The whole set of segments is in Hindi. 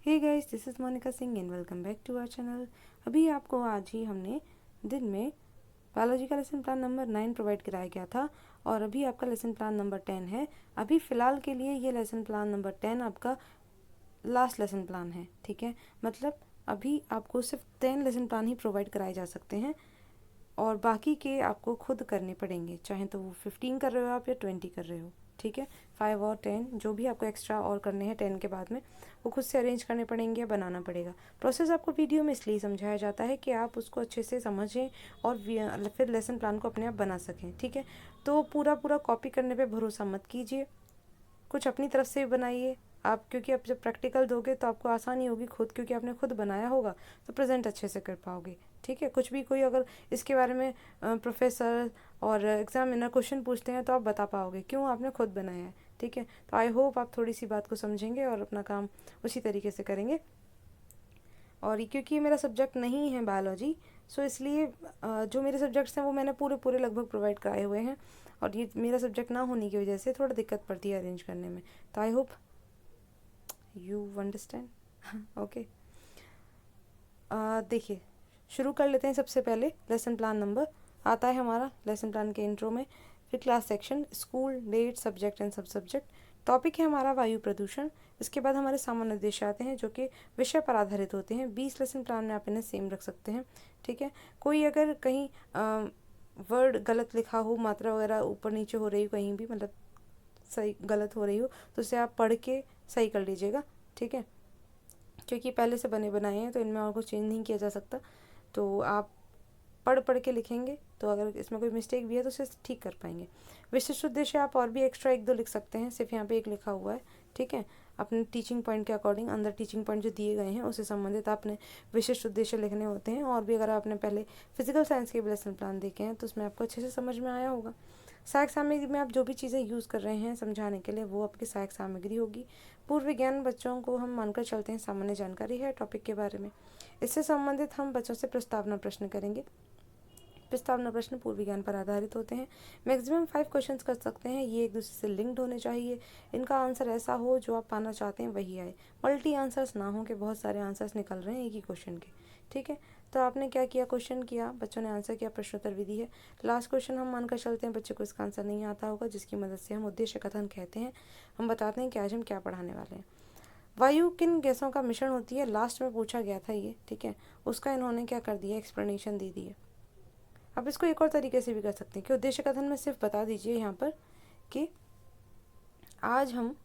Hey guys, this is Monika Singh and welcome back to our channel. अभी आपको आज ही हमने दिन में बायोलॉजी का लेसन प्लान नंबर 9 प्रोवाइड कराया गया था और अभी आपका लेसन प्लान नंबर 10 है। अभी फ़िलहाल के लिए ये लेसन प्लान नंबर 10 आपका लास्ट लेसन प्लान है, ठीक है। मतलब अभी आपको सिर्फ 10 लेसन प्लान ही प्रोवाइड कराए जा सकते हैं और बाकी के आपको खुद करने पड़ेंगे, चाहे तो वो 15 कर रहे हो आप या 20 कर रहे हो, ठीक है। 5 और 10 जो भी आपको एक्स्ट्रा और करने हैं 10 के बाद में, वो खुद से अरेंज करने पड़ेंगे या बनाना पड़ेगा। प्रोसेस आपको वीडियो में इसलिए समझाया जाता है कि आप उसको अच्छे से समझें और फिर लेसन प्लान को अपने आप बना सकें, ठीक है। तो पूरा पूरा कॉपी करने पे भरोसा मत कीजिए, कुछ अपनी तरफ से भी बनाइए आप, क्योंकि आप जब प्रैक्टिकल दोगे तो आपको आसानी होगी खुद, क्योंकि आपने खुद बनाया होगा तो प्रेजेंट अच्छे से कर पाओगे, ठीक है। कुछ भी कोई अगर इसके बारे में प्रोफेसर और एग्जामिनर क्वेश्चन पूछते हैं तो आप बता पाओगे, क्यों, आपने खुद बनाया है, ठीक है। तो आई होप आप थोड़ी सी बात को समझेंगे और अपना काम उसी तरीके से करेंगे। और क्योंकि ये मेरा सब्जेक्ट नहीं है बायोलॉजी, सो इसलिए जो मेरे सब्जेक्ट्स हैं वो मैंने पूरे पूरे लगभग प्रोवाइड कराए हुए हैं और ये मेरा सब्जेक्ट ना होने की वजह से थोड़ा दिक्कत पड़ती है अरेंज करने में। तो I hope you understand. Okay, देखिए शुरू कर लेते हैं। सबसे पहले लेसन प्लान नंबर आता है हमारा लेसन प्लान के इंट्रो में, फिर class section, school, date, subject and सब सब्जेक्ट। टॉपिक है हमारा वायु प्रदूषण। इसके बाद हमारे सामान्य उद्देश्य आते हैं जो कि विषय पर आधारित होते हैं। 20 लेसन प्लान में आप इन्हें सेम रख सकते हैं, ठीक है। कोई अगर कहीं वर्ड गलत लिखा हो, मात्रा वगैरह ऊपर नीचे हो रही हो कहीं भी, मतलब सही गलत हो रही हो, तो उसे आप पढ़ के सही कर लीजिएगा, ठीक है। क्योंकि पहले से बने बनाए हैं तो इनमें और कुछ चेंज नहीं किया जा सकता, तो आप पढ़ पढ़ के लिखेंगे तो अगर इसमें कोई मिस्टेक भी है तो उसे ठीक कर पाएंगे। विशिष्ट उद्देश्य आप और भी एक्स्ट्रा 1-2 लिख सकते हैं, सिर्फ यहाँ पे एक लिखा हुआ है, ठीक है। अपने टीचिंग पॉइंट के अकॉर्डिंग अंदर टीचिंग पॉइंट जो दिए गए हैं उससे संबंधित आपने विशिष्ट उद्देश्य लिखने होते हैं। और भी अगर आपने पहले फिजिकल साइंस के भी लेसन प्लान देखे हैं तो उसमें आपको अच्छे से समझ में आया होगा। सहायक सामग्री में आप जो भी चीज़ें यूज़ कर रहे हैं समझाने के लिए वो आपकी सहायक सामग्री होगी। पूर्व विज्ञान बच्चों को हम मानकर चलते हैं सामान्य जानकारी है टॉपिक के बारे में। इससे संबंधित हम बच्चों से प्रस्तावना प्रश्न करेंगे। प्रस्तावना प्रश्न पूर्व विज्ञान पर आधारित होते हैं। मैक्सिमम 5 क्वेश्चंस कर सकते हैं। ये एक दूसरे से लिंक्ड होने चाहिए। इनका आंसर ऐसा हो जो आप पाना चाहते हैं वही आए। मल्टी आंसर्स ना हो कि बहुत सारे आंसर्स निकल रहे हैं एक ही क्वेश्चन के, ठीक है। तो आपने क्या किया, क्वेश्चन किया, बच्चों ने आंसर किया, प्रश्नोत्तर विधि है। लास्ट क्वेश्चन हम मानकर चलते हैं बच्चे को इसका आंसर नहीं आता होगा, जिसकी मदद से हम उद्देश्य कथन कहते हैं। हम बताते हैं कि आज हम क्या पढ़ाने वाले हैं। वायु किन गैसों का मिश्रण होती है, लास्ट में पूछा गया था ये, ठीक है। उसका इन्होंने क्या कर दिया, एक्सप्लेनेशन दे दी है। अब इसको एक और तरीके से भी कर सकते हैं कि उद्देश्य कथन में सिर्फ बता दीजिए यहाँ पर कि आज हम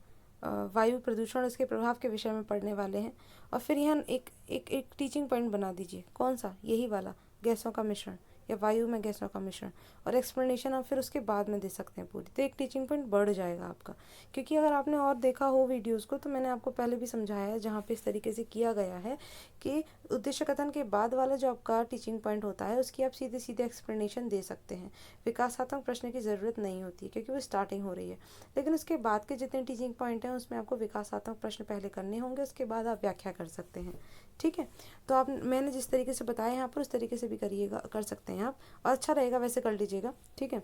वायु प्रदूषण और इसके प्रभाव के विषय में पढ़ने वाले हैं, और फिर यहाँ एक टीचिंग पॉइंट बना दीजिए। कौन सा, यही वाला, गैसों का मिश्रण या वायु में गैसों का मिश्रण, और एक्सप्लेनेशन आप फिर उसके बाद में दे सकते हैं पूरी, तो एक टीचिंग पॉइंट बढ़ जाएगा आपका। क्योंकि अगर आपने और देखा हो वीडियोज़ को तो मैंने आपको पहले भी समझाया है जहाँ पे इस तरीके से किया गया है कि उद्देश्य कथन के बाद वाला जो आपका टीचिंग पॉइंट होता है उसकी आप सीधे सीधे एक्सप्लेनेशन दे सकते हैं। विकासात्मक प्रश्न की ज़रूरत नहीं होती क्योंकि वो स्टार्टिंग हो रही है, लेकिन उसके बाद के जितने टीचिंग पॉइंट हैं उसमें आपको विकासात्मक प्रश्न पहले करने होंगे, उसके बाद आप व्याख्या कर सकते हैं, ठीक है। तो आप, मैंने जिस तरीके से बताया यहाँ पर उस तरीके से भी करिएगा, कर सकते हैं आप, और अच्छा रहेगा वैसे कर लीजिएगा, ठीक है।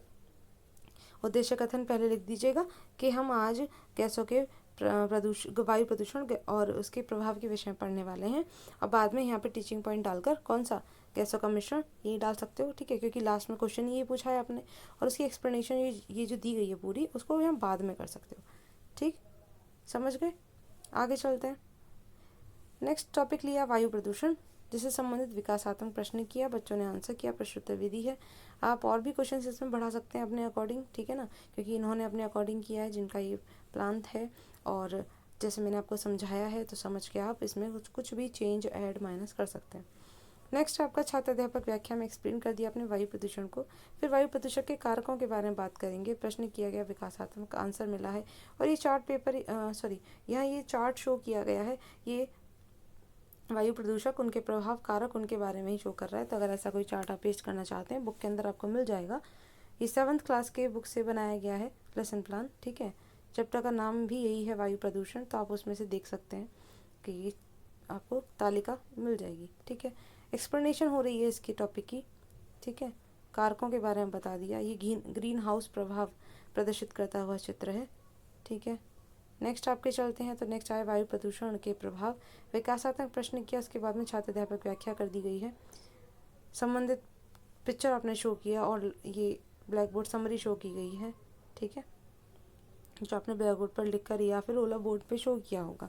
उद्देश्य कथन पहले लिख दीजिएगा कि हम आज गैसों के वायु प्रदूषण और उसके प्रभाव के विषय में पढ़ने वाले हैं, और बाद में यहाँ पे टीचिंग पॉइंट डालकर कौन सा, गैसों का मिश्रण, ये डाल सकते हो, ठीक है। क्योंकि लास्ट में क्वेश्चन ये पूछा है आपने और उसकी एक्सप्लेनेशन ये जो दी गई है पूरी, उसको भी हम बाद में कर सकते हो, ठीक, समझ गए। आगे चलते हैं। नेक्स्ट टॉपिक लिया वायु प्रदूषण, जिससे संबंधित विकासात्मक प्रश्न किया, बच्चों ने आंसर किया, प्रश्नोत्तर विधि है। आप और भी क्वेश्चन इसमें बढ़ा सकते हैं अपने अकॉर्डिंग, ठीक है ना, क्योंकि इन्होंने अपने अकॉर्डिंग किया है जिनका ये प्लान है, और जैसे मैंने आपको समझाया है तो समझ के आप इसमें कुछ भी चेंज ऐड माइनस कर सकते हैं। नेक्स्ट आपका छात्र अध्यापक व्याख्या में एक्सप्लेन कर दिया आपने वायु प्रदूषण को। फिर वायु प्रदूषण के कारकों के बारे में बात करेंगे। प्रश्न किया गया, विकासात्मक आंसर मिला है, और ये चार्ट पेपर यहाँ ये चार्ट शो किया गया है, ये वायु प्रदूषक, उनके प्रभाव कारक, उनके बारे में ही शो कर रहा है। तो अगर ऐसा कोई चार्ट आप पेस्ट करना चाहते हैं बुक के अंदर आपको मिल जाएगा। ये 7th क्लास के बुक से बनाया गया है लेसन प्लान, ठीक है। चैप्टर का नाम भी यही है वायु प्रदूषण, तो आप उसमें से देख सकते हैं कि ये आपको तालिका मिल जाएगी, ठीक है। एक्सप्लेनेशन हो रही है इसकी टॉपिक की, ठीक है। कारकों के बारे में बता दिया। ये ग्रीन हाउस प्रभाव प्रदर्शित करता हुआ चित्र है, ठीक है। नेक्स्ट आपके चलते हैं, तो नेक्स्ट आए वायु प्रदूषण के प्रभाव। विकासात्मक प्रश्न किया, उसके बाद में छात्र अध्यापक व्याख्या कर दी गई है। संबंधित पिक्चर आपने शो किया और ये ब्लैक बोर्ड समरी शो की गई है, ठीक है, जो आपने ब्लैक बोर्ड पर लिख कर या फिर ओला बोर्ड पे शो किया होगा।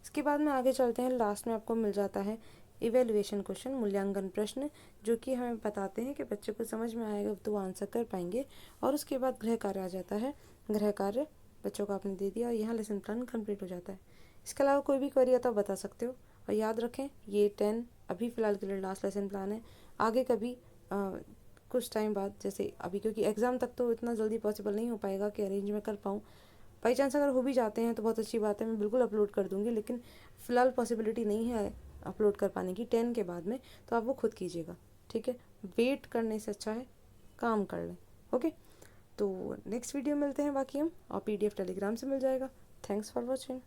इसके बाद में आगे चलते हैं, लास्ट में आपको मिल जाता है इवेल्युएशन क्वेश्चन, मूल्यांकन प्रश्न, जो कि हमें बताते हैं कि बच्चे को समझ में आएगा तो वो आंसर कर पाएंगे। और उसके बाद गृह कार्य आ जाता है। गृह कार्य बच्चों को आपने दे दिया और यहाँ लेसन प्लान कंप्लीट हो जाता है। इसके अलावा कोई भी क्वेरी आता बता सकते हो। और याद रखें, ये 10 अभी फ़िलहाल के लिए लास्ट लेसन प्लान है। आगे कभी कुछ टाइम बाद, जैसे अभी क्योंकि एग्ज़ाम तक तो इतना जल्दी पॉसिबल नहीं हो पाएगा कि अरेंज में कर पाऊँ। बाई चांस अगर हो भी जाते हैं तो बहुत अच्छी बात है, मैं बिल्कुल अपलोड कर दूँगी, लेकिन फ़िलहाल पॉसिबिलिटी नहीं है अपलोड कर पाने की 10 के बाद में, तो आप वो खुद कीजिएगा, ठीक है। वेट करने से अच्छा है काम कर लें। ओके, तो नेक्स्ट वीडियो मिलते हैं बाकी हम, और PDF टेलीग्राम से मिल जाएगा। Thanks for watching.